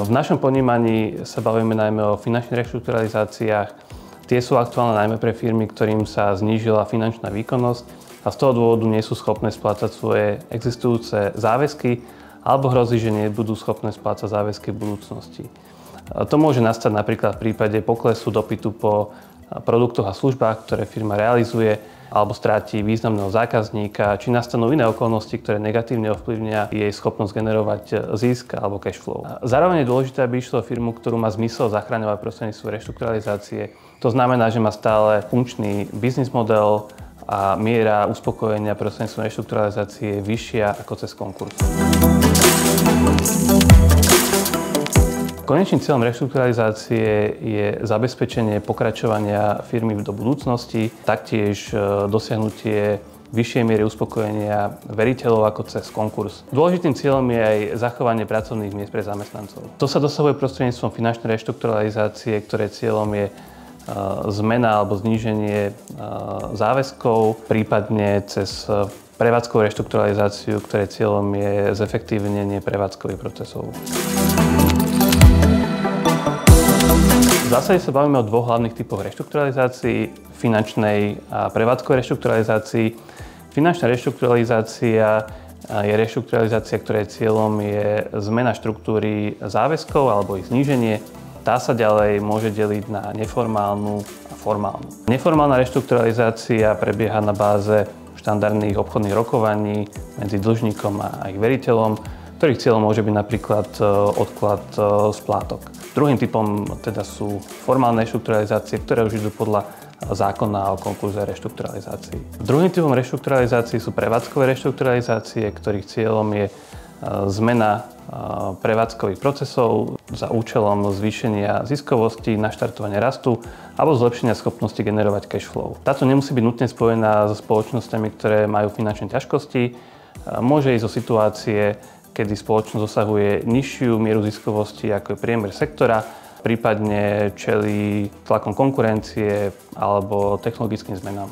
V našom ponímaní sa bavíme najmä o finančných reštrukturalizáciách. Tie sú aktuálne najmä pre firmy, ktorým sa znížila finančná výkonnosť a z toho dôvodu nie sú schopné splácať svoje existujúce záväzky alebo hrozí, že nebudú schopné splácať záväzky v budúcnosti. To môže nastať napríklad v prípade poklesu dopytu po produktoch a službách, ktoré firma realizuje, alebo stráti významného zákazníka, či nastanú iné okolnosti, ktoré negatívne ovplyvnia jej schopnosť generovať zisk alebo cash flow. Zároveň je dôležité, aby išlo o firmu, ktorú má zmysel zachraňovať prostredníctvom reštrukturalizácie. To znamená, že má stále funkčný biznis model a miera uspokojenia prostredníctvom reštrukturalizácie je vyššia ako cez konkurs. Konečným cieľom reštrukturalizácie je zabezpečenie pokračovania firmy do budúcnosti, taktiež dosiahnutie vyššej miery uspokojenia veriteľov ako cez konkurs. Dôležitým cieľom je aj zachovanie pracovných miest pre zamestnancov. To sa dosahuje prostredníctvom finančnej reštrukturalizácie, ktoré cieľom je zmena alebo zníženie záväzkov, prípadne cez prevádzkovú reštrukturalizáciu, ktoré cieľom je zefektívnenie prevádzkových procesov. V zásade sa bavíme o dvoch hlavných typoch reštrukturalizácií, finančnej a prevádzkovej reštrukturalizácii. Finančná reštrukturalizácia je reštrukturalizácia, ktorej cieľom je zmena štruktúry záväzkov alebo ich zníženie. Tá sa ďalej môže deliť na neformálnu a formálnu. Neformálna reštrukturalizácia prebieha na báze štandardných obchodných rokovaní medzi dlžníkom a ich veriteľom, ktorých cieľom môže byť napríklad odklad splátok. Druhým typom teda sú formálne reštrukturalizácie, ktoré už idú podľa zákona o konkurze reštrukturalizácií. Druhým typom reštrukturalizácií sú prevádzkové reštrukturalizácie, ktorých cieľom je zmena prevádzkových procesov za účelom zvýšenia ziskovosti, naštartovania rastu alebo zlepšenia schopnosti generovať cash flow. Táto nemusí byť nutne spojená so spoločnosťami, ktoré majú finančné ťažkosti. Môže ísť o situácie, kedy spoločnosť dosahuje nižšiu mieru ziskovosti ako je priemer sektora, prípadne čelí tlakom konkurencie alebo technologickým zmenám.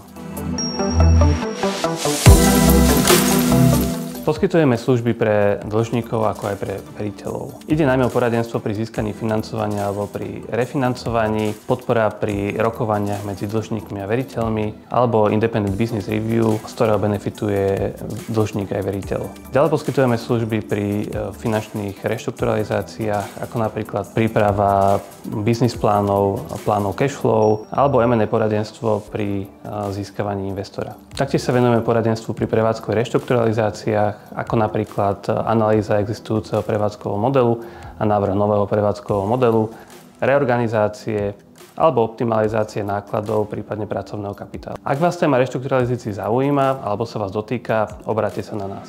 Poskytujeme služby pre dlžníkov ako aj pre veriteľov. Ide najmä o poradenstvo pri získaní financovania alebo pri refinancovaní, podpora pri rokovaniach medzi dlžníkmi a veriteľmi alebo independent business review, z ktorého benefituje dlžník aj veriteľ. Ďalej poskytujeme služby pri finančných reštrukturalizáciách, ako napríklad príprava business plánov, plánov cash flow alebo M&A poradenstvo pri získavaní investora. Taktiež sa venujeme poradenstvu pri prevádzkových reštrukturalizáciách, ako napríklad analýza existujúceho prevádzkového modelu a návrh nového prevádzkového modelu, reorganizácie alebo optimalizácie nákladov, prípadne pracovného kapitálu. Ak vás téma reštrukturalizácií zaujíma alebo sa vás dotýka, obráťte sa na nás.